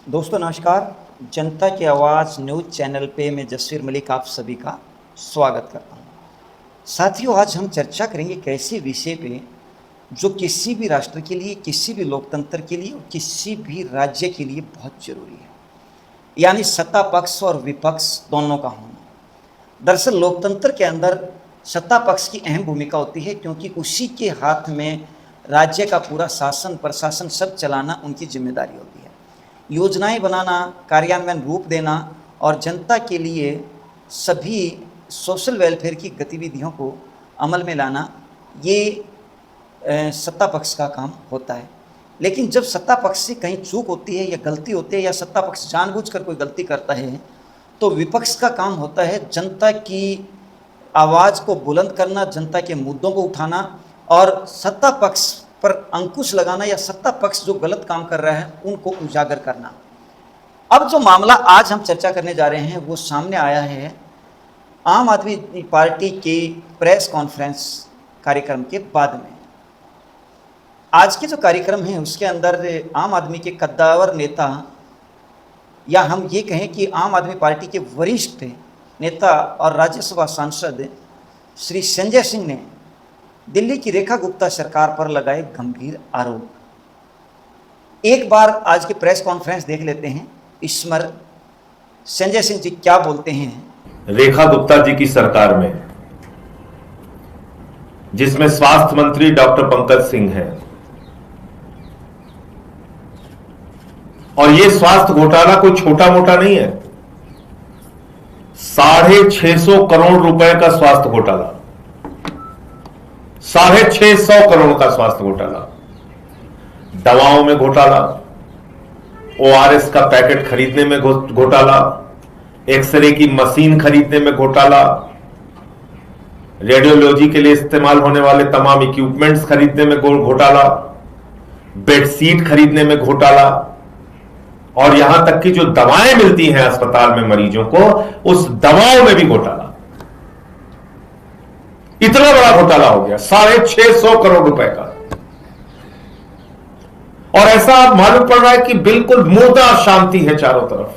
दोस्तों नमस्कार। जनता की आवाज़ न्यूज़ चैनल पे मैं जसवीर मलिक आप सभी का स्वागत करता हूँ। साथियों, आज हम चर्चा करेंगे एक ऐसे विषय पे जो किसी भी राष्ट्र के लिए, किसी भी लोकतंत्र के लिए और किसी भी राज्य के लिए बहुत जरूरी है, यानी सत्ता पक्ष और विपक्ष दोनों का होना। दरअसल लोकतंत्र के अंदर सत्ता पक्ष की अहम भूमिका होती है, क्योंकि उसी के हाथ में राज्य का पूरा शासन प्रशासन सब चलाना उनकी जिम्मेदारी होती है। योजनाएं बनाना, कार्यान्वयन रूप देना और जनता के लिए सभी सोशल वेलफेयर की गतिविधियों को अमल में लाना, ये सत्ता पक्ष का काम होता है। लेकिन जब सत्ता पक्ष से कहीं चूक होती है या गलती होती है या सत्ता पक्ष जानबूझकर कोई गलती करता है, तो विपक्ष का काम होता है जनता की आवाज़ को बुलंद करना, जनता के मुद्दों को उठाना और सत्ता पक्ष पर अंकुश लगाना या सत्ता पक्ष जो गलत काम कर रहा है उनको उजागर करना। अब जो मामला आज हम चर्चा करने जा रहे हैं वो सामने आया है आम आदमी पार्टी के प्रेस कॉन्फ्रेंस कार्यक्रम के बाद में। आज के जो कार्यक्रम है उसके अंदर आम आदमी के कद्दावर नेता, या हम ये कहें कि आम आदमी पार्टी के वरिष्ठ नेता और राज्यसभा सांसद श्री संजय सिंह ने दिल्ली की रेखा गुप्ता सरकार पर लगाए गंभीर आरोप। एक बार आज के प्रेस कॉन्फ्रेंस देख लेते हैं। इसमें संजय सिंह जी क्या बोलते हैं। रेखा गुप्ता जी की सरकार में, जिसमें स्वास्थ्य मंत्री डॉक्टर पंकज सिंह हैं, और यह स्वास्थ्य घोटाला कोई छोटा मोटा नहीं है। 650 करोड़ रुपए का स्वास्थ्य घोटाला, 650 करोड़ का स्वास्थ्य घोटाला, दवाओं में घोटाला, ओआरएस का पैकेट खरीदने में घोटाला, एक्सरे की मशीन खरीदने में घोटाला, रेडियोलॉजी के लिए इस्तेमाल होने वाले तमाम इक्विपमेंट्स खरीदने में घोटाला, बेडशीट खरीदने में घोटाला, और यहां तक कि जो दवाएं मिलती हैं अस्पताल में मरीजों को, उस दवाओं में भी घोटाला। इतना बड़ा घोटाला हो गया, 650 करोड़ रुपए का। और ऐसा मालूम पड़ रहा है कि बिल्कुल मुर्दा शांति है चारों तरफ,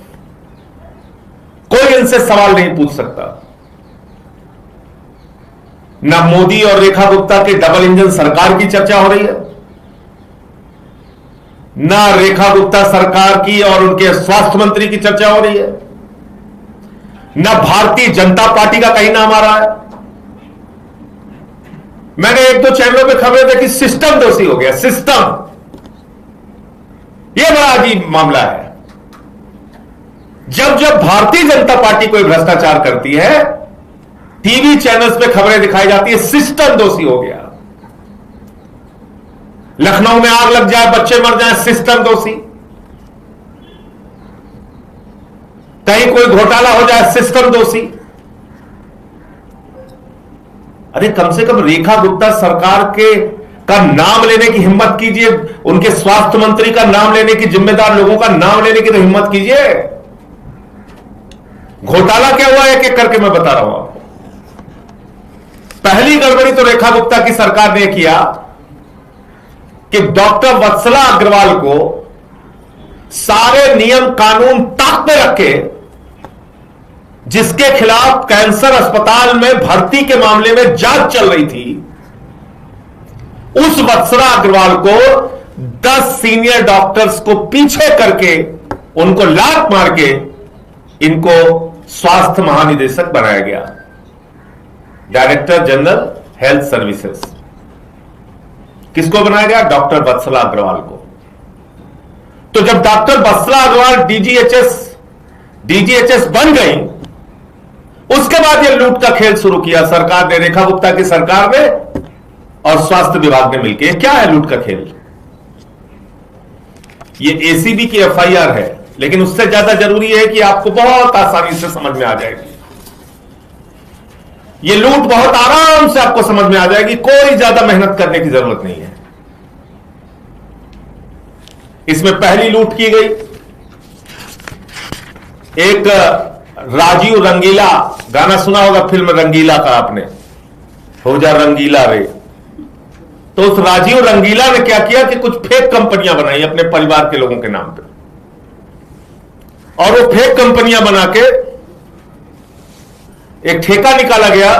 कोई इनसे सवाल नहीं पूछ सकता। ना मोदी और रेखा गुप्ता के डबल इंजन सरकार की चर्चा हो रही है, ना रेखा गुप्ता सरकार की और उनके स्वास्थ्य मंत्री की चर्चा हो रही है, ना भारतीय जनता पार्टी का कहीं नाम आ रहा है। मैंने एक दो चैनलों पे खबरें देखी, सिस्टम दोषी हो गया, सिस्टम। यह बड़ा अजीब मामला है। जब जब भारतीय जनता पार्टी कोई भ्रष्टाचार करती है, टीवी चैनल्स पे खबरें दिखाई जाती है, सिस्टम दोषी हो गया। लखनऊ में आग लग जाए, बच्चे मर जाए, सिस्टम दोषी। कहीं कोई घोटाला हो जाए, सिस्टम दोषी। अरे कम से कम रेखा गुप्ता सरकार का नाम लेने की हिम्मत कीजिए, उनके स्वास्थ्य मंत्री का नाम लेने की, जिम्मेदार लोगों का नाम लेने की तो हिम्मत कीजिए। घोटाला क्या हुआ एक एक करके मैं बता रहा हूं आपको। पहली गड़बड़ी तो रेखा गुप्ता की सरकार ने किया कि डॉक्टर वत्सला अग्रवाल को सारे नियम कानून ताक पे रखे, जिसके खिलाफ कैंसर अस्पताल में भर्ती के मामले में जांच चल रही थी, उस वत्सला अग्रवाल को 10 सीनियर डॉक्टर्स को पीछे करके, उनको लात मार के इनको स्वास्थ्य महानिदेशक बनाया गया, डायरेक्टर जनरल हेल्थ सर्विसेज। किसको बनाया गया? डॉक्टर वत्सला अग्रवाल को। तो जब डॉक्टर वत्सला अग्रवाल डीजीएचएस बन गई, उसके बाद यह लूट का खेल शुरू किया सरकार ने, रेखा गुप्ता की सरकार ने और स्वास्थ्य विभाग ने मिलकर। क्या है लूट का खेल? ये एसीबी की एफआईआर है, लेकिन उससे ज्यादा जरूरी है कि आपको बहुत आसानी से समझ में आ जाएगी। ये लूट बहुत आराम से आपको समझ में आ जाएगी, कोई ज्यादा मेहनत करने की जरूरत नहीं है। इसमें पहली लूट की गई, एक राजीव रंगीला, गाना सुना होगा फिल्म रंगीला का आपने, हो जा रंगीला रे। तो उस राजीव रंगीला ने क्या किया कि कुछ फेक कंपनियां बनाई अपने परिवार के लोगों के नाम पे। और वो फेक कंपनियां बना के एक ठेका निकाला गया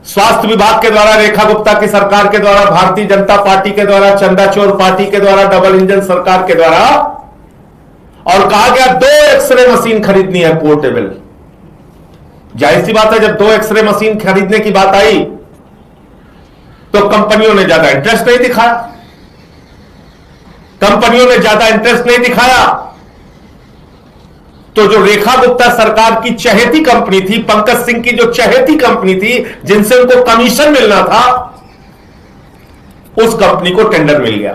स्वास्थ्य विभाग के द्वारा, रेखा गुप्ता की सरकार के द्वारा, भारतीय जनता पार्टी के द्वारा, चंद्रचूड़ पार्टी के द्वारा, डबल इंजन सरकार के द्वारा, और कहा गया 2 एक्सरे मशीन खरीदनी है पोर्टेबल। जाहिर सी बात है, जब 2 एक्सरे मशीन खरीदने की बात आई तो कंपनियों ने ज्यादा इंटरेस्ट नहीं दिखाया। कंपनियों ने ज्यादा इंटरेस्ट नहीं दिखाया तो जो रेखा गुप्ता सरकार की चहेती कंपनी थी, पंकज सिंह की जो चहेती कंपनी थी, जिनसे उनको कमीशन मिलना था, उस कंपनी को टेंडर मिल गया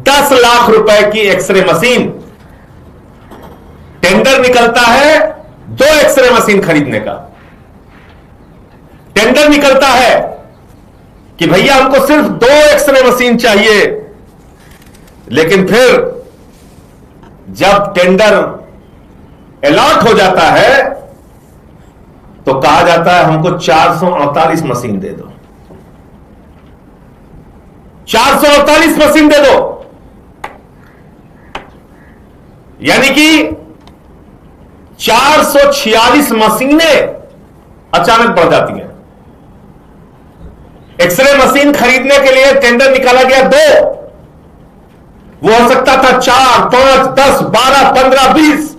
10 लाख रुपए की एक्सरे मशीन। टेंडर निकलता है 2 एक्सरे मशीन खरीदने का। टेंडर निकलता है कि भैया हमको सिर्फ 2 एक्सरे मशीन चाहिए, लेकिन फिर जब टेंडर अलॉट हो जाता है तो कहा जाता है हमको 448 मशीन दे दो, 448 मशीन दे दो। यानी कि 446 मशीनें अचानक बढ़ जाती हैं। एक्सरे मशीन खरीदने के लिए टेंडर निकाला गया 2, वो हो सकता था 4, 5, 10, 12, 15, 20,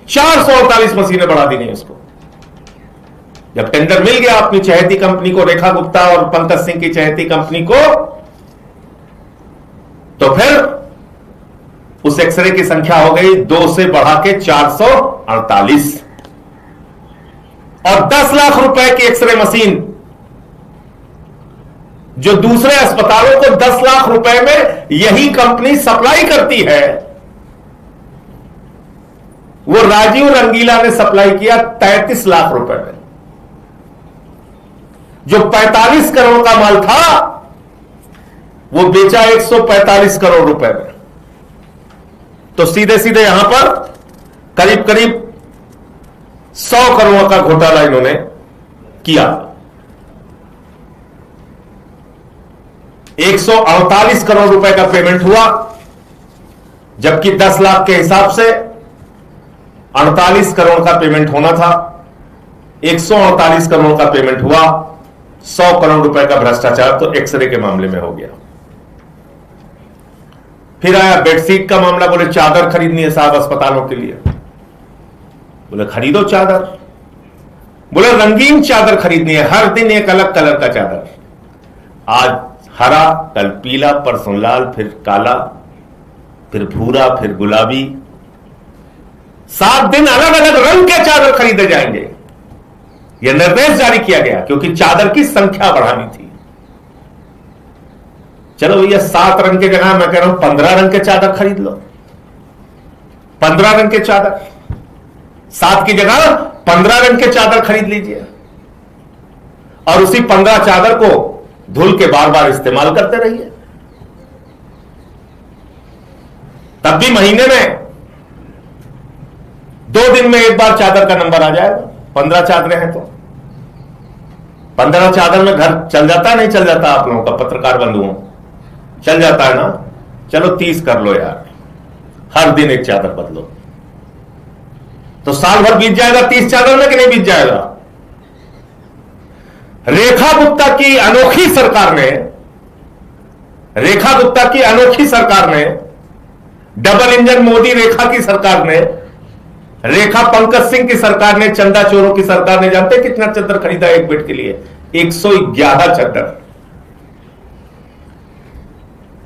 448 मशीनें बढ़ा दी गई उसको। जब टेंडर मिल गया अपनी चहेती कंपनी को, रेखा गुप्ता और पंकज सिंह की चहेती कंपनी को, तो फिर उस एक्सरे की संख्या हो गई 2 से बढ़ा के 448 और 10 लाख रुपए की एक्सरे मशीन जो दूसरे अस्पतालों को 10 लाख रुपए में यही कंपनी सप्लाई करती है, वो राजीव रंगीला ने सप्लाई किया 33 लाख रुपए में। जो 45 करोड़ का माल था वो बेचा 145 करोड़ रुपए में। तो सीधे सीधे यहां पर करीब करीब 100 करोड़ का घोटाला इन्होंने किया। 148 करोड़ रुपए का पेमेंट हुआ, जबकि 10 लाख के हिसाब से 48 करोड़ का पेमेंट होना था। 148 करोड़ का पेमेंट हुआ, 100 करोड़ रुपए का भ्रष्टाचार तो एक्सरे के मामले में हो गया। फिर आया बेडशीट का मामला, बोले चादर खरीदनी है साहब अस्पतालों के लिए। बोले खरीदो चादर, बोले रंगीन चादर खरीदनी है, हर दिन एक अलग कलर का चादर, आज हरा, कल पीला, परसों लाल, फिर काला, फिर भूरा, फिर गुलाबी, 7 दिन अलग अलग रंग के चादर खरीदे जाएंगे। यह निर्देश जारी किया गया क्योंकि चादर की संख्या बढ़ानी थी। चलो भैया 7 रंग के जगह मैं कह रहा हूं 15 रंग के चादर खरीद लो, 15 रंग के चादर, 7 की जगह 15 रंग के चादर खरीद लीजिए और उसी 15 चादर को धुल के बार बार इस्तेमाल करते रहिए। तब भी महीने में 2 दिन में एक बार चादर का नंबर आ जाएगा। 15 चादरें हैं तो 15 चादर में घर चल जाता नहीं चल जाता? आप लोगों का पत्रकार बंधुओं चल जाता है ना? चलो 30 कर लो यार, हर दिन एक चादर बदलो तो साल भर बीत जाएगा 30 चादर में कि नहीं बीत जाएगा? रेखा गुप्ता की अनोखी सरकार ने, रेखा गुप्ता की अनोखी सरकार ने, डबल इंजन मोदी रेखा की सरकार ने, रेखा पंकज सिंह की सरकार ने, चंदा चोरों की सरकार ने, जानते कितना चादर खरीदा एक बेड के लिए? 111 चादर।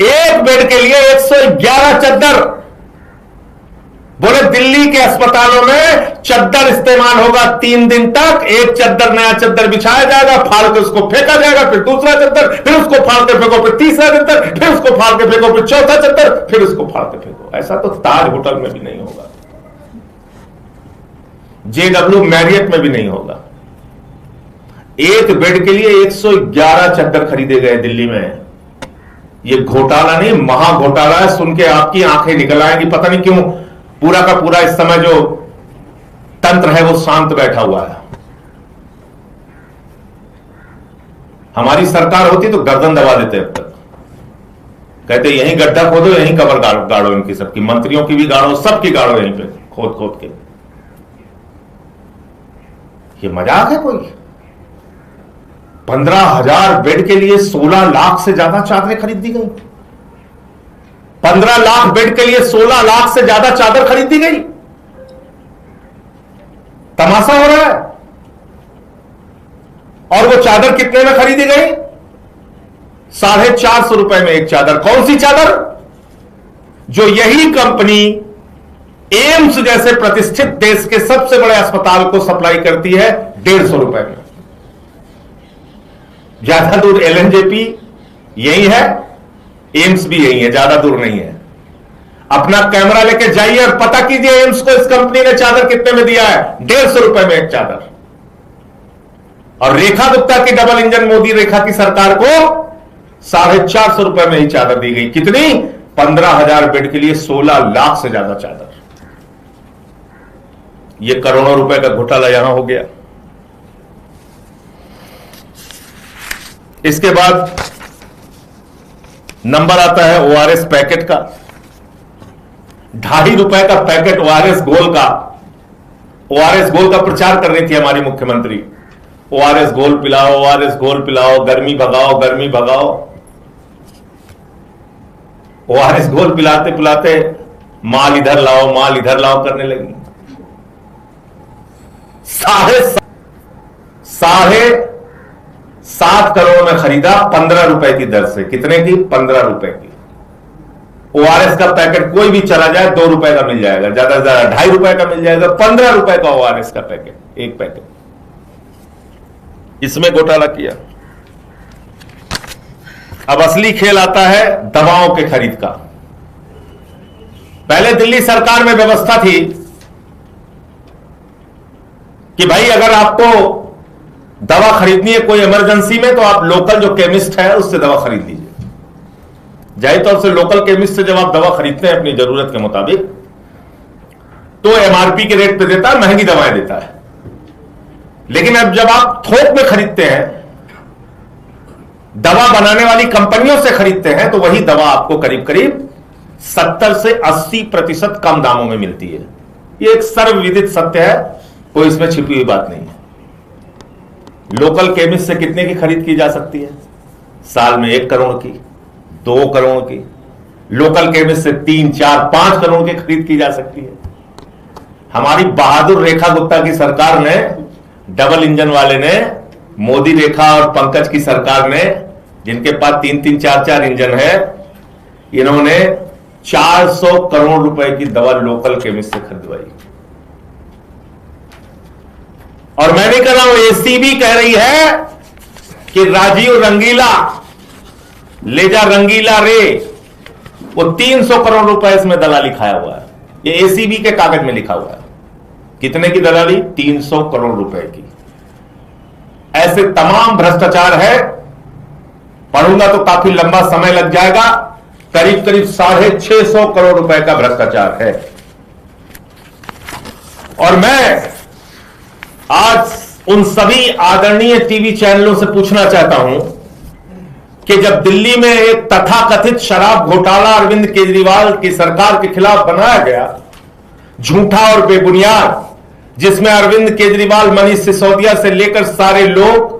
एक बेड के लिए 111 चादर। बोले दिल्ली के अस्पतालों में चद्दर इस्तेमाल होगा 3 दिन तक। एक चद्दर नया चद्दर बिछाया जाएगा, फाड़ के उसको फेंका जाएगा, फिर दूसरा चद्दर, फिर उसको फाड़ के फेंको, फिर तीसरा चद्दर, फिर उसको फाड़ के फेंको, फिर चौथा चद्दर, फिर उसको फाड़ के फेंको। ऐसा तो ताज होटल में भी नहीं होगा, JW मैरियट में भी नहीं होगा। एक बेड के लिए 111 चद्दर खरीदे गए दिल्ली में। ये घोटाला नहीं, महा घोटाला है। सुन के आपकी आंखें निकल आएंगी। पता नहीं क्यों पूरा का पूरा इस समय जो तंत्र है वो शांत बैठा हुआ है। हमारी सरकार होती तो गर्दन दबा देते अब तक। कहते यहीं गड्ढा खोदो, यहीं कबर गाड़ो इनकी सबकी, मंत्रियों की भी गाड़ो, सबकी गाड़ो यहीं पे खोद खोद के। ये मजाक है कोई? 15,000 बेड के लिए 16 लाख से ज्यादा चादरें खरीद दी गई। 15 लाख बेड के लिए 16 लाख से ज्यादा चादर खरीद दी गई। तमाशा हो रहा है। और वो चादर कितने में खरीदी गई? 450 रुपए में एक चादर। कौन सी चादर? जो यही कंपनी एम्स जैसे प्रतिष्ठित देश के सबसे बड़े अस्पताल को सप्लाई करती है 150 रुपए में। ज्यादा दूर एलएनजेपी यही है, एम्स भी यही है, ज्यादा दूर नहीं है। अपना कैमरा लेके जाइए और पता कीजिए एम्स को इस कंपनी ने चादर कितने में दिया है? 150 रुपए में एक चादर। और रेखा गुप्ता की डबल इंजन मोदी रेखा की सरकार को 450 रुपए में ही चादर दी गई। कितनी? 15,000 बेड के लिए 16 लाख से ज्यादा चादर। यह करोड़ों रुपए का घोटाला यहां हो गया। इसके बाद नंबर आता है ओआरएस पैकेट का। 2.5 रुपए का पैकेट ओआरएस घोल का। ओआरएस घोल का प्रचार कर रही थी हमारी मुख्यमंत्री। ओआरएस घोल पिलाओ, ओआरएस घोल पिलाओ, गर्मी भगाओ, गर्मी भगाओ। ओआरएस घोल पिलाते पिलाते माल इधर लाओ, माल इधर लाओ करने लगी। साढ़े 7 करोड़ में खरीदा 15 रुपए की दर से। कितने की? 15 रुपए की। ओआरएस का पैकेट कोई भी चला जाए 2 रुपए का मिल जाएगा, ज्यादा से ज्यादा 2.5 रुपए का मिल जाएगा। 15 रुपए का ओआरएस का पैकेट, एक पैकेट। इसमें घोटाला किया। अब असली खेल आता है दवाओं के खरीद का। पहले दिल्ली सरकार में व्यवस्था थी कि भाई अगर आपको दवा खरीदनी है कोई इमरजेंसी में तो आप लोकल जो केमिस्ट है उससे दवा खरीद लीजिए। जाहिर तौर से लोकल केमिस्ट से जब आप दवा खरीदते हैं अपनी जरूरत के मुताबिक तो एमआरपी के रेट पे देता है, महंगी दवाएं देता है। लेकिन अब जब आप थोक में खरीदते हैं, दवा बनाने वाली कंपनियों से खरीदते हैं, तो वही दवा आपको करीब करीब 70 से 80% कम दामों में मिलती है। यह एक सर्वविदित सत्य है, कोई इसमें छिपी हुई बात नहीं है। लोकल केमिस्ट से कितने की खरीद की जा सकती है? साल में 1 करोड़ की, 2 करोड़ की। लोकल केमिस्ट से 3, 4, 5 करोड़ की खरीद की जा सकती है। हमारी बहादुर रेखा गुप्ता की सरकार ने, डबल इंजन वाले ने, मोदी रेखा और पंकज की सरकार ने, जिनके पास 3-3, 4-4 इंजन है, इन्होंने 400 करोड़ रुपए की दवा लोकल केमिस्ट से खरीदवाई। और मैं नहीं कह रहा हूं, एसीबी कह रही है कि राजीव रंगीला, ले जा रंगीला रे, वो 300 करोड़ रुपए इसमें दलाली खाया हुआ है। ये एसीबी के कागज में लिखा हुआ है। कितने की दलाली? 300 करोड़ रुपए की। ऐसे तमाम भ्रष्टाचार है। पढ़ूंगा तो काफी लंबा समय लग जाएगा। करीब करीब 650 करोड़ रुपए का भ्रष्टाचार है। और मैं आज उन सभी आदरणीय टीवी चैनलों से पूछना चाहता हूं कि जब दिल्ली में एक तथाकथित शराब घोटाला अरविंद केजरीवाल की सरकार के खिलाफ बनाया गया, झूठा और बेबुनियाद, जिसमें अरविंद केजरीवाल, मनीष सिसोदिया से लेकर सारे लोग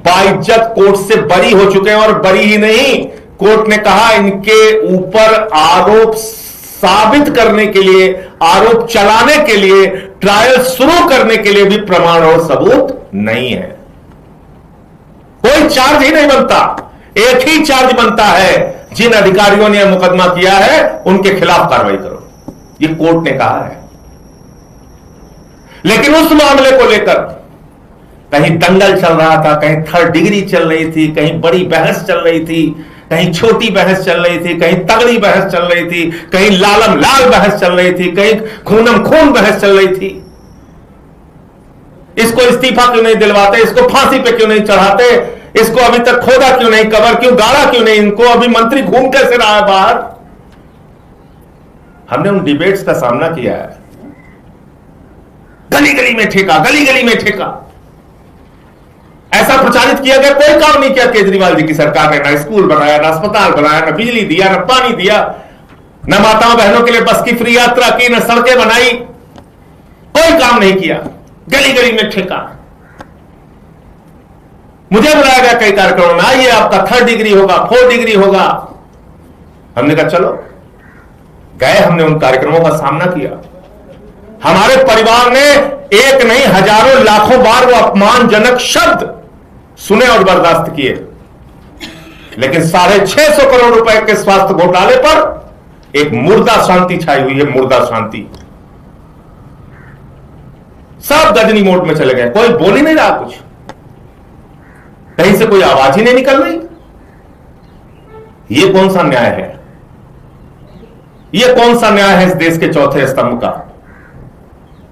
बाइज्जत कोर्ट से बरी हो चुके हैं। और बरी ही नहीं, कोर्ट ने कहा इनके ऊपर आरोप साबित करने के लिए, आरोप चलाने के लिए, ट्रायल शुरू करने के लिए भी प्रमाण और सबूत नहीं है। कोई चार्ज ही नहीं बनता। एक ही चार्ज बनता है, जिन अधिकारियों ने मुकदमा किया है उनके खिलाफ कार्रवाई करो, ये कोर्ट ने कहा है। लेकिन उस मामले को लेकर कहीं दंगल चल रहा था, कहीं 3rd डिग्री चल रही थी, कहीं बड़ी बहस चल रही थी, कहीं छोटी बहस चल रही थी, कहीं तगड़ी बहस चल रही थी, कहीं लालम लाल बहस चल रही थी, कहीं खूनम खून बहस चल रही थी। इसको इस्तीफा क्यों नहीं दिलवाते, इसको फांसी पे क्यों नहीं चढ़ाते, इसको अभी तक खोदा क्यों नहीं, कबर क्यों गाड़ा क्यों नहीं, इनको अभी मंत्री घूम कैसे रहा है बाहर। हमने उन डिबेट्स का सामना किया है। गली गली में ठेका, गली गली में ठेका। ऐसा प्रचारित किया गया, कोई काम नहीं किया केजरीवाल जी की सरकार ने, ना स्कूल बनाया, ना अस्पताल बनाया, ना बिजली दिया, ना पानी दिया, न माताओं बहनों के लिए बस की फ्री यात्रा की, न सड़कें बनाई, कोई काम नहीं किया, गली गली में ठेका। मुझे बुलाया गया कई कार्यक्रमों में, आइए आपका 3rd डिग्री होगा, 4th डिग्री होगा। हमने कहा चलो, गए, हमने उन कार्यक्रमों का सामना किया। हमारे परिवार ने एक नहीं हजारों लाखों बार वो अपमानजनक शब्द सुने और बर्दाश्त किए, लेकिन 650 करोड़ रुपए के स्वास्थ्य घोटाले पर एक मुर्दा शांति छाई हुई है, मुर्दा शांति। सब गजनी मोड में चले गए, कोई बोल ही नहीं रहा, कुछ कहीं से कोई आवाज ही नहीं निकल रही। ये कौन सा न्याय है? ये कौन सा न्याय है इस देश के चौथे स्तंभ का?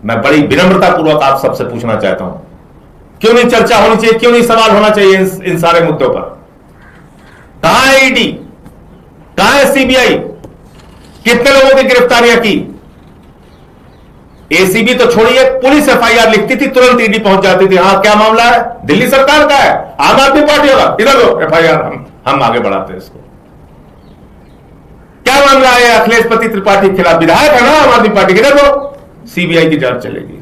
मैं बड़ी विनम्रतापूर्वक आप सबसे पूछना चाहता हूं, क्यों नहीं चर्चा होनी चाहिए, क्यों नहीं सवाल होना चाहिए इन सारे मुद्दों पर? कहां है ईडी, कहां है सीबीआई? कितने लोगों की गिरफ्तारियां की? एसीबी तो छोड़िए, पुलिस एफआईआर लिखती थी, तुरंत ईडी पहुंच जाती थी। हाँ, क्या मामला है? दिल्ली सरकार का है, आम आदमी पार्टी होगा, इधर लो एफआईआर, हम आगे बढ़ाते हैं इसको। क्या मामला है? अखिलेश पति त्रिपाठी के खिलाफ, विधायक है ना आम आदमी पार्टी के, इधर लो सीबीआई की जांच चलेगी।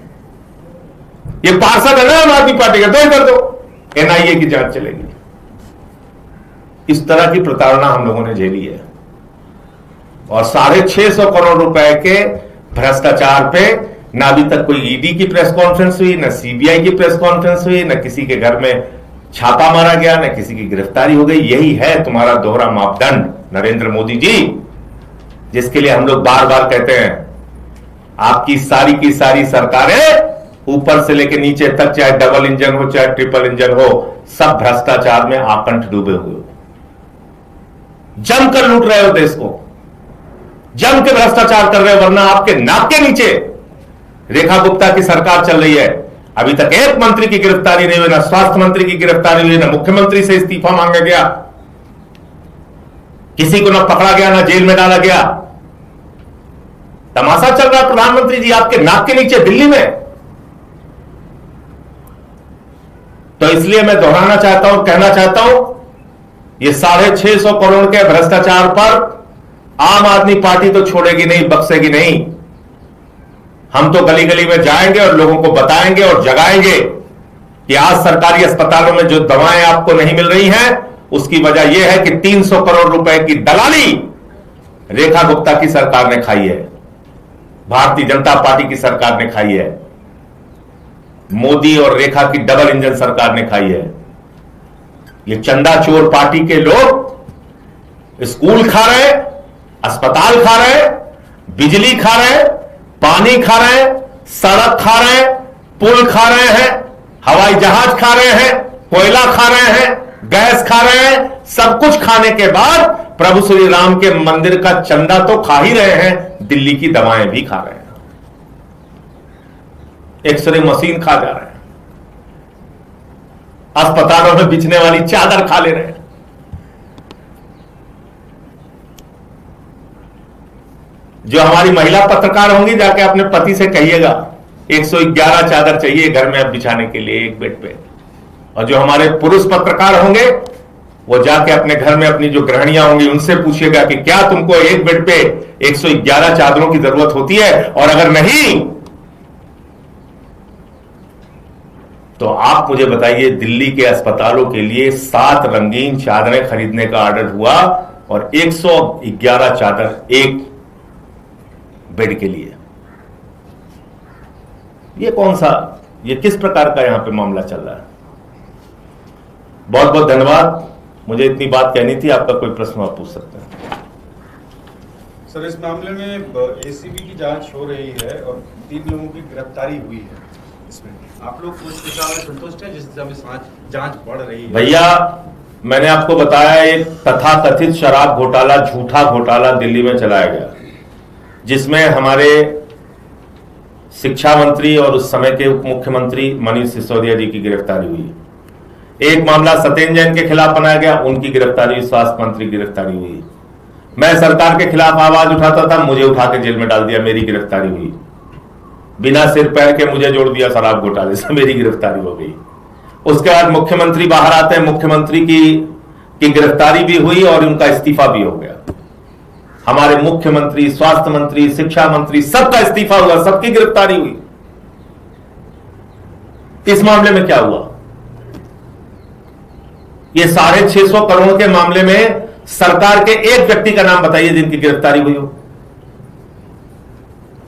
ये पार्षद है ना आम आदमी पार्टी का, तो इधर दो एनआईए की जांच चलेगी। इस तरह की प्रताड़ना हम लोगों ने झेली है, और 650 करोड़ रुपए के भ्रष्टाचार पे ना अभी तक कोई ईडी की प्रेस कॉन्फ्रेंस हुई, ना सीबीआई की प्रेस कॉन्फ्रेंस हुई, ना किसी के घर में छापा मारा गया, ना किसी की गिरफ्तारी हो गई। यही है तुम्हारा दोहरा मापदंड नरेंद्र मोदी जी, जिसके लिए हम लोग बार बार कहते हैं आपकी सारी की सारी सरकारें ऊपर से लेकर नीचे तक, चाहे डबल इंजन हो चाहे ट्रिपल इंजन हो, सब भ्रष्टाचार में आकंठ डूबे हुए हो, जमकर लूट रहे हो देश को, जम के भ्रष्टाचार कर रहे हो। वरना आपके नाक के नीचे रेखा गुप्ता की सरकार चल रही है, अभी तक एक मंत्री की गिरफ्तारी नहीं हुई, ना स्वास्थ्य मंत्री की गिरफ्तारी हुई, ना मुख्यमंत्री से इस्तीफा मांगा गया, किसी को ना पकड़ा गया, ना जेल में डाला गया। तमाशा चल रहा है प्रधानमंत्री जी आपके नाक के नीचे दिल्ली में। तो इसलिए मैं दोहराना चाहता हूं, कहना चाहता हूं, ये 650 करोड़ के भ्रष्टाचार पर आम आदमी पार्टी तो छोड़ेगी नहीं, बख्शेगी नहीं। हम तो गली गली में जाएंगे और लोगों को बताएंगे और जगाएंगे कि आज सरकारी अस्पतालों में जो दवाएं आपको नहीं मिल रही हैं, उसकी वजह यह है कि 300 करोड़ रुपए की दलाली रेखा गुप्ता की सरकार ने खाई है, भारतीय जनता पार्टी की सरकार ने खाई है, मोदी और रेखा की डबल इंजन सरकार ने खाई है। ये चंदा चोर पार्टी के लोग स्कूल खा रहे, अस्पताल खा रहे, बिजली खा रहे, पानी खा रहे हैं, सड़क खा रहे हैं, पुल खा रहे हैं, हवाई जहाज खा रहे हैं, कोयला खा रहे हैं, गैस खा रहे हैं। सब कुछ खाने के बाद प्रभु श्री राम के मंदिर का चंदा तो खा ही रहे हैं, दिल्ली की दवाएं भी खा रहे हैं, एक्सरे मशीन खा जा रहे हैं, अस्पतालों में बिछने वाली चादर खा ले रहे हैं। जो हमारी महिला पत्रकार होंगी, जाके अपने पति से कहिएगा 111 चादर चाहिए घर में अब बिछाने के लिए एक बेड पे। और जो हमारे पुरुष पत्रकार होंगे, वो जाके अपने घर में अपनी जो गृहणियां होंगी उनसे पूछिएगा कि क्या तुमको एक बेड पे 111 चादरों की जरूरत होती है, और अगर नहीं तो आप मुझे बताइए। दिल्ली के अस्पतालों के लिए 7 रंगीन चादरें खरीदने का ऑर्डर हुआ और 111 चादर एक बेड के लिए। ये कौन सा, ये किस प्रकार का यहां पे मामला चल रहा है? बहुत बहुत धन्यवाद। मुझे इतनी बात कहनी थी, आपका कोई प्रश्न आप पूछ सकते हैं। सर, इस मामले में एसीबी की जांच हो रही है और 3 लोगों की गिरफ्तारी हुई है। इसमें आप लोग उस दिशा में संतुष्ट हैं जिस दिशा में जांच बढ़ रही है? भैया, मैंने आपको बताया एक तथाकथित शराब घोटाला, झूठा घोटाला दिल्ली में चलाया गया, जिसमें हमारे शिक्षा मंत्री और उस समय के उप मुख्यमंत्री मनीष सिसोदिया जी की गिरफ्तारी हुई। एक मामला सत्येंद्र जैन के खिलाफ बनाया गया, उनकी गिरफ्तारी हुई, स्वास्थ्य मंत्री की गिरफ्तारी हुई। मैं सरकार के खिलाफ आवाज उठाता था, मुझे उठा के जेल में डाल दिया, मेरी गिरफ्तारी हुई। बिना सिर पैर के मुझे जोड़ दिया शराब घोटाले से, मेरी गिरफ्तारी हो गई। उसके बाद मुख्यमंत्री बाहर आते हैं, मुख्यमंत्री की गिरफ्तारी भी हुई और उनका इस्तीफा भी हो गया। हमारे मुख्यमंत्री, स्वास्थ्य मंत्री, शिक्षा मंत्री, सबका इस्तीफा हुआ, सबकी गिरफ्तारी हुई। इस मामले में क्या हुआ? ये 650 करोड़ के मामले में सरकार के एक व्यक्ति का नाम बताइए जिनकी गिरफ्तारी हुई हो।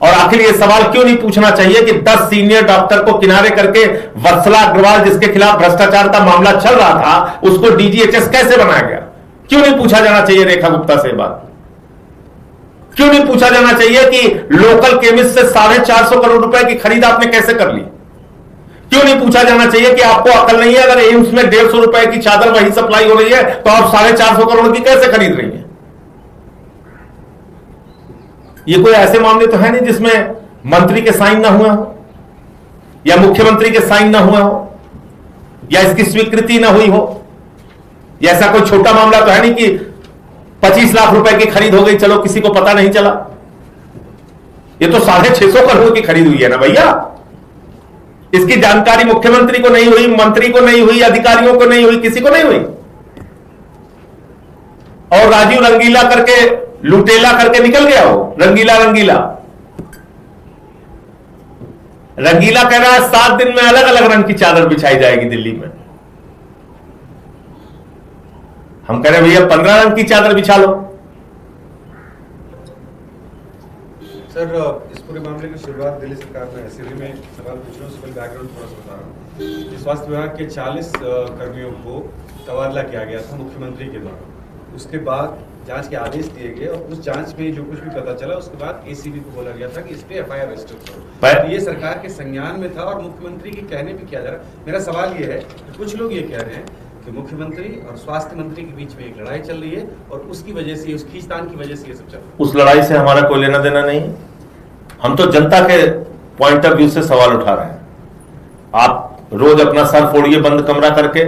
और आखिर ये सवाल क्यों नहीं पूछना चाहिए कि 10 सीनियर डॉक्टर को किनारे करके वत्सला अग्रवाल, जिसके खिलाफ भ्रष्टाचार का मामला चल रहा था, उसको डीजीएचएस कैसे बनाया गया? क्यों नहीं पूछा जाना चाहिए रेखा गुप्ता से बात? क्यों नहीं पूछा जाना चाहिए कि लोकल केमिस्ट से 450 करोड़ रुपए की खरीद आपने कैसे कर ली? क्यों नहीं पूछा जाना चाहिए कि आपको अकल नहीं है, अगर एम्स में 150 रुपए की चादर वही सप्लाई हो रही है तो आप 450 करोड़ की कैसे खरीद रही हैं? ये कोई ऐसे मामले तो है नहीं जिसमें मंत्री के साइन ना हुए हो, या मुख्यमंत्री के साइन ना हुए हो, या इसकी स्वीकृति ना हुई हो। या ऐसा कोई छोटा मामला तो है नहीं कि 25 लाख रुपए की खरीद हो गई, चलो किसी को पता नहीं चला। ये तो 650 करोड़ की खरीद हुई है ना भैया। इसकी जानकारी मुख्यमंत्री को नहीं हुई, मंत्री को नहीं हुई, अधिकारियों को नहीं हुई, किसी को नहीं हुई। और राजीव रंगीला करके, लुटेला करके निकल गया हो। रंगीला कह रहा है 7 दिन में अलग अलग रंग की चादर बिछाई जाएगी दिल्ली में। हम कह रहे हैं भैया 15 रंग की चादर बिछा लो। सर, इस पूरे मामले की शुरुआत दिल्ली सरकार ने एसएलए में सवाल पूछ रहा हूँ, उससे पहले बैकग्राउंड थोड़ा सा बता रहा हूँ कि स्वास्थ्य विभाग के 40 कर्मियों को तबादला किया गया था मुख्यमंत्री के द्वारा। उसके बाद जांच के आदेश दिए गए और उस जांच में जो कुछ भी पता चला उसके बाद एसीबी को बोला गया था कि इस पे एफआईआर रजिस्टर करो। तो ये सरकार के संज्ञान में था और मुख्यमंत्री के कहने पे किया जा रहा। मेरा सवाल ये है कि कुछ लोग ये कह रहे हैं कि मुख्यमंत्री और स्वास्थ्य मंत्री के बीच में एक लड़ाई चल रही है और उसकी वजह से, उस खींचतान की वजह से ये सब चल रहा है। उस लड़ाई से हमारा कोई लेना देना नहीं है। हम तो जनता के पॉइंट ऑफ व्यू से सवाल उठा रहे हैं। आप रोज अपना सर फोड़िए बंद कमरा करके,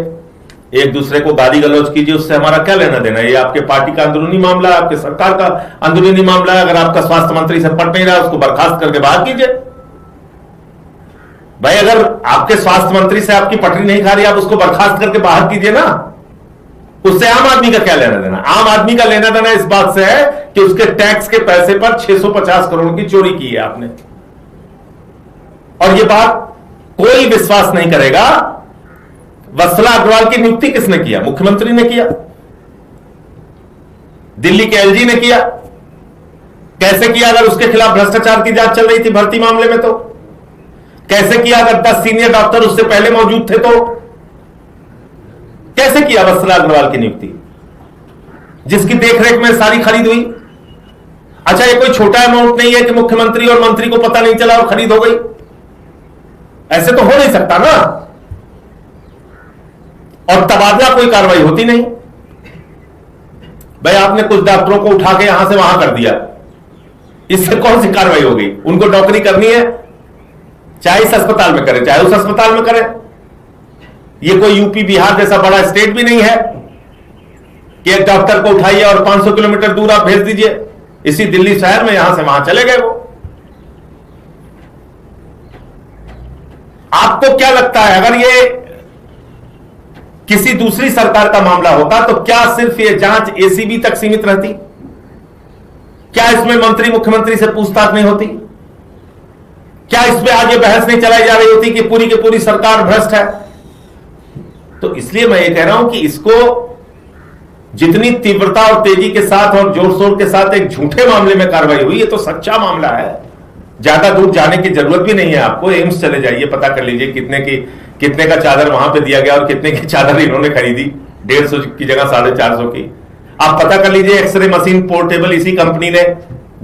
एक दूसरे को गाली गलौज कीजिए, उससे हमारा क्या लेना देना है? ये आपके पार्टी का अंदरूनी मामला है, आपके सरकार का अंदरूनी मामला है। अगर आपका स्वास्थ्य मंत्री से पट नहीं रहा, उसको बर्खास्त करके बाहर कीजिए। भाई, अगर आपके स्वास्थ्य मंत्री से आपकी पटरी नहीं खा रही, आप उसको बर्खास्त करके बाहर कीजिए ना। उससे आम आदमी का क्या लेना देना? आम आदमी का लेना देना इस बात से है कि उसके टैक्स के पैसे पर 650 करोड़ की चोरी की है आपने। और यह बात कोई विश्वास नहीं करेगा। वत्सला अग्रवाल की नियुक्ति किसने किया? मुख्यमंत्री ने किया, दिल्ली के एलजी ने किया। कैसे किया? अगर उसके खिलाफ भ्रष्टाचार की जांच चल रही थी भर्ती मामले में तो कैसे किया? अगर 10 सीनियर डॉक्टर उससे पहले मौजूद थे तो कैसे किया वत्सला अग्रवाल की नियुक्ति, जिसकी देखरेख में सारी खरीद हुई? अच्छा, ये कोई छोटा अमाउंट नहीं है कि मुख्यमंत्री और मंत्री को पता नहीं चला और खरीद हो गई। ऐसे तो हो नहीं सकता ना। और तबादला कोई कार्रवाई होती नहीं। भाई, आपने कुछ डॉक्टरों को उठा के यहां से वहां कर दिया, इससे कौन सी कार्रवाई हो गई? उनको नौकरी करनी है, चाहे इस अस्पताल में करें चाहे उस अस्पताल में करें। ये कोई यूपी बिहार जैसा बड़ा स्टेट भी नहीं है कि एक डॉक्टर को उठाइए और 500 किलोमीटर दूर आप भेज दीजिए। इसी दिल्ली शहर में यहां से वहां चले गए वो। आपको क्या लगता है, अगर ये किसी दूसरी सरकार का मामला होता तो क्या सिर्फ ये जांच एसीबी तक सीमित रहती? क्या इसमें मंत्री मुख्यमंत्री से पूछताछ नहीं होती? क्या इसमें आगे बहस नहीं चलाई जा रही होती कि पूरी की पूरी सरकार भ्रष्ट है? तो इसलिए मैं ये कह रहा हूं कि इसको जितनी तीव्रता और तेजी के साथ और जोर शोर के साथ एक झूठे मामले में कार्रवाई हुई, ये तो सच्चा मामला है। ज्यादा दूर जाने की जरूरत भी नहीं है आपको। एम्स चले जाइए, पता कर लीजिए कितने का चादर वहां पे दिया गया और कितने की चादर इन्होंने खरीदी। 150 की जगह 450 की। आप पता कर लीजिए एक्सरे मशीन पोर्टेबल इसी कंपनी ने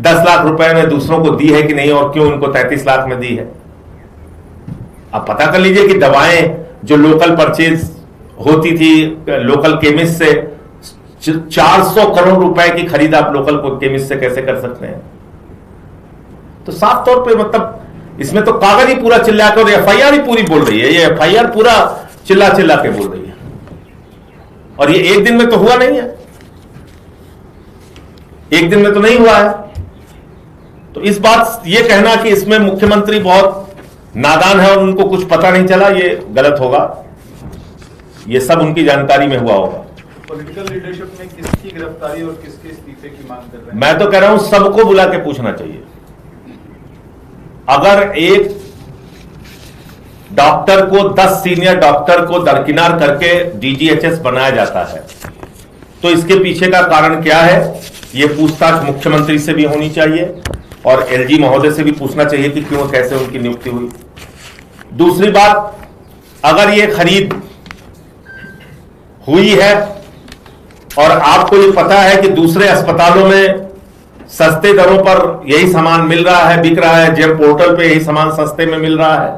10 लाख रुपए में दूसरों को दी है कि नहीं, और क्यों उनको 33 लाख में दी है। आप पता कर लीजिए कि दवाएं जो लोकल परचेज होती थी लोकल केमिस्ट से, 400 करोड़ रुपए की खरीद आप लोकल केमिस्ट से कैसे कर सकते हैं? तो साफ तौर पे मतलब इसमें तो कागज ही पूरा चिल्ला के और एफआईआर ही पूरी बोल रही है। ये एफआईआर पूरा चिल्ला के बोल रही है। और ये एक दिन में तो हुआ नहीं है, एक दिन में तो नहीं हुआ है। तो इस बात ये कहना कि इसमें मुख्यमंत्री बहुत नादान है और उनको कुछ पता नहीं चला, ये गलत होगा। ये सब उनकी जानकारी में हुआ होगा। पॉलिटिकल लीडरशिप में किसकी गिरफ्तारी और किसके इस्तीफे की मांग कर रहे हैं? मैं तो कह रहा हूं सबको बुला के पूछना चाहिए। अगर एक डॉक्टर को 10 सीनियर डॉक्टर को दरकिनार करके डीजीएचएस बनाया जाता है तो इसके पीछे का कारण क्या है, यह पूछताछ मुख्यमंत्री से भी होनी चाहिए और एलजी महोदय से भी पूछना चाहिए कि क्यों कैसे उनकी नियुक्ति हुई। दूसरी बात, अगर यह खरीद हुई है और आपको ये पता है कि दूसरे अस्पतालों में सस्ते दरों पर यही सामान मिल रहा है, बिक रहा है, जेम पोर्टल पे यही सामान सस्ते में मिल रहा है,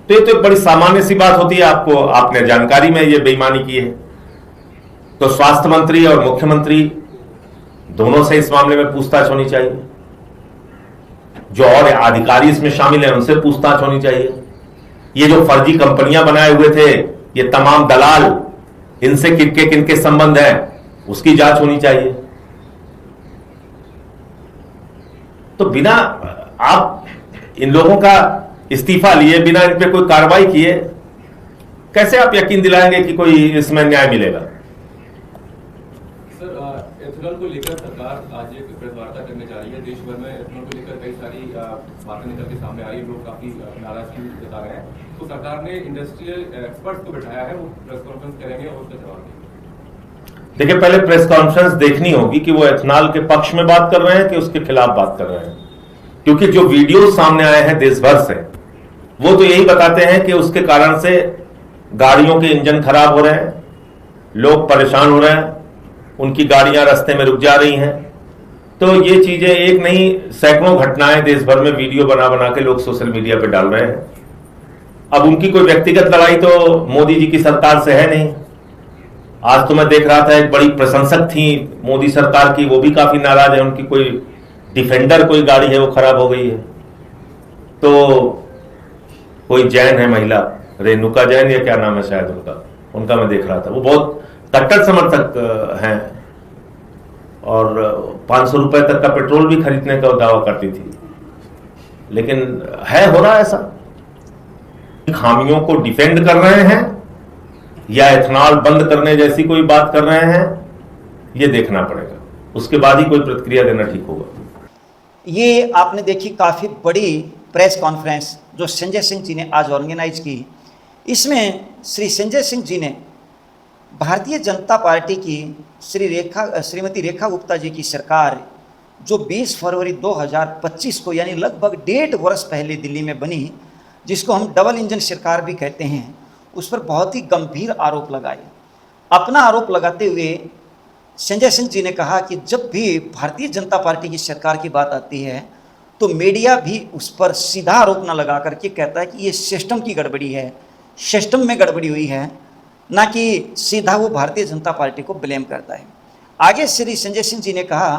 तो ये तो बड़ी सामान्य सी बात होती है। आपने जानकारी में ये बेईमानी की है, तो स्वास्थ्य मंत्री और मुख्यमंत्री दोनों से इस मामले में पूछताछ होनी चाहिए। जो और अधिकारी इसमें शामिल हैं उनसे पूछताछ होनी चाहिए। ये जो फर्जी कंपनियां बनाए हुए थे, ये तमाम दलाल, इनसे किनके संबंध हैं उसकी जांच होनी चाहिए। तो बिना आप इन लोगों का इस्तीफा लिए, बिना इन पे कोई कार्रवाई किए, कैसे आप यकीन दिलाएंगे कि कोई इसमें न्याय मिलेगा? सर, एथेनॉल को लेकर सरकार आज एक प्रेस वार्ता करने जा रही है। देश भर में एथेनॉल को लेकर कई सारी बातें निकल के सामने आ रही है, लोग काफी नाराजगी जता रहे हैं। तो सरकार ने इंडस्ट्रियल एक्सपर्ट्स को बिठाया है, वो प्रेस कॉन्फ्रेंस करेंगे और उसका जवाब देंगे। देखिए, पहले प्रेस कॉन्फ्रेंस देखनी होगी कि वो एथेनॉल के पक्ष में बात कर रहे हैं कि उसके खिलाफ बात कर रहे हैं, क्योंकि जो वीडियो सामने आए हैं देश भर से वो तो यही बताते हैं कि उसके कारण से गाड़ियों के इंजन खराब हो रहे हैं, लोग परेशान हो रहे हैं, उनकी गाड़ियां रास्ते में रुक जा रही हैं। तो ये चीजें एक नहीं, सैकड़ों घटनाएं देश भर में वीडियो बना बना के लोग सोशल मीडिया पे डाल रहे हैं। अब उनकी कोई व्यक्तिगत लड़ाई तो मोदी जी की सरकार से है नहीं। आज तो मैं देख रहा था एक बड़ी प्रशंसक थी मोदी सरकार की, वो भी काफी नाराज है, उनकी कोई डिफेंडर कोई गाड़ी है वो खराब हो गई है। तो कोई जैन है महिला, रेणुका जैन या क्या नाम है शायद उनका मैं देख रहा था, वो बहुत कट्टर समर्थक हैं और 500 रुपए तक का पेट्रोल भी खरीदने का दावा करती थी। लेकिन हो रहा है ऐसा, खामियों को डिफेंड कर रहे हैं या एथेनॉल बंद करने जैसी कोई बात कर रहे हैं, ये देखना पड़ेगा, उसके बाद ही कोई प्रतिक्रिया देना ठीक होगा। ये आपने देखी काफ़ी बड़ी प्रेस कॉन्फ्रेंस जो संजय सिंह जी ने आज ऑर्गेनाइज की। इसमें श्री संजय सिंह जी ने भारतीय जनता पार्टी की श्रीमती रेखा गुप्ता जी की सरकार जो 20 फरवरी 2025 को, यानी लगभग 1.5 वर्ष पहले दिल्ली में बनी, जिसको हम डबल इंजन सरकार भी कहते हैं, उस पर बहुत ही गंभीर आरोप लगाए। अपना आरोप लगाते हुए संजय सिंह जी ने कहा कि जब भी भारतीय जनता पार्टी की सरकार की बात आती है तो मीडिया भी उस पर सीधा आरोप न लगा करके कहता है कि ये सिस्टम की गड़बड़ी है, सिस्टम में गड़बड़ी हुई है, ना कि सीधा वो भारतीय जनता पार्टी को ब्लेम करता है। आगे श्री संजय सिंह जी ने कहा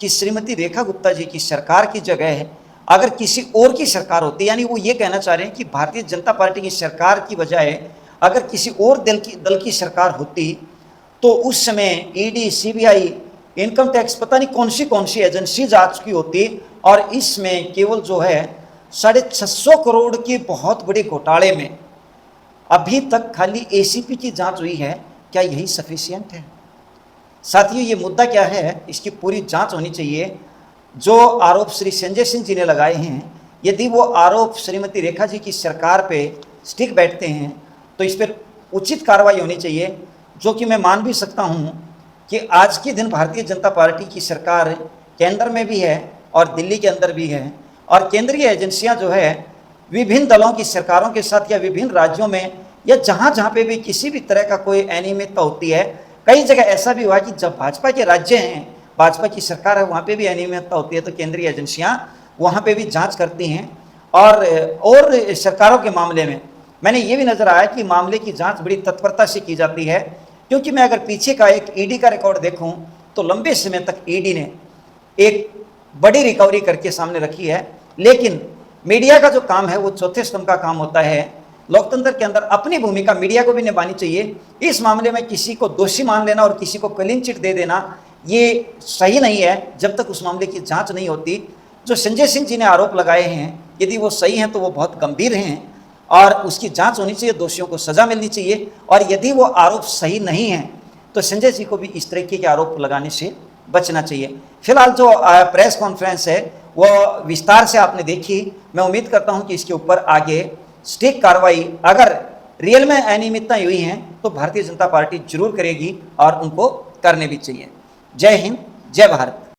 कि श्रीमती रेखा गुप्ता जी की सरकार की जगह अगर किसी और की सरकार होती, यानी वो ये कहना चाह रहे हैं कि भारतीय जनता पार्टी की सरकार की बजाय अगर किसी और दल की सरकार होती तो उस समय ईडी, सीबीआई, इनकम टैक्स, पता नहीं कौन सी एजेंसी जा चुकी होती और इसमें केवल जो है 650 करोड़ के बहुत बड़े घोटाले में अभी तक खाली एसीपी की जांच हुई है। क्या यही सफिशिएंट है? साथियों, ये मुद्दा क्या है, इसकी पूरी जांच होनी चाहिए। जो आरोप श्री संजय सिंह जी ने लगाए हैं, यदि वो आरोप श्रीमती रेखा जी की सरकार पे स्टिक बैठते हैं तो इस पर उचित कार्रवाई होनी चाहिए, जो कि मैं मान भी सकता हूँ कि आज के दिन भारतीय जनता पार्टी की सरकार केंद्र में भी है और दिल्ली के अंदर भी है, और केंद्रीय एजेंसियाँ जो है विभिन्न दलों की सरकारों के साथ या विभिन्न राज्यों में या जहाँ पे भी किसी भी तरह का कोई अनियमितता होती है, कई जगह ऐसा भी हुआ कि जब भाजपा के राज्य हैं, भाजपा की सरकार है, वहाँ पे भी अनियमितता होती है तो केंद्रीय एजेंसियाँ वहाँ पे भी जांच करती हैं। और सरकारों के मामले में मैंने ये भी नज़र आया कि मामले की जांच बड़ी तत्परता से की जाती है, क्योंकि मैं अगर पीछे का एक ईडी का रिकॉर्ड देखूं तो लंबे समय तक ईडी ने एक बड़ी रिकवरी करके सामने रखी है। लेकिन मीडिया का जो काम है वो चौथे स्तंभ का काम होता है। लोकतंत्र के अंदर अपनी भूमिका मीडिया को भी निभानी चाहिए। इस मामले में किसी को दोषी मान लेना और किसी को क्लीन चिट दे देना ये सही नहीं है जब तक उस मामले की जांच नहीं होती। जो संजय सिंह जी ने आरोप लगाए हैं, यदि वो सही हैं तो वो बहुत गंभीर हैं, और उसकी जांच होनी चाहिए, दोषियों को सजा मिलनी चाहिए। और यदि वो आरोप सही नहीं है तो संजय जी को भी इस तरीके के आरोप लगाने से बचना चाहिए। फिलहाल जो प्रेस कॉन्फ्रेंस है वो विस्तार से आपने देखी। मैं उम्मीद करता हूं कि इसके ऊपर आगे स्ट्रिक्ट कार्रवाई, अगर रियल में अनियमितता हुई हैं तो भारतीय जनता पार्टी जरूर करेगी और उनको करने भी चाहिए। जय हिंद, जय भारत।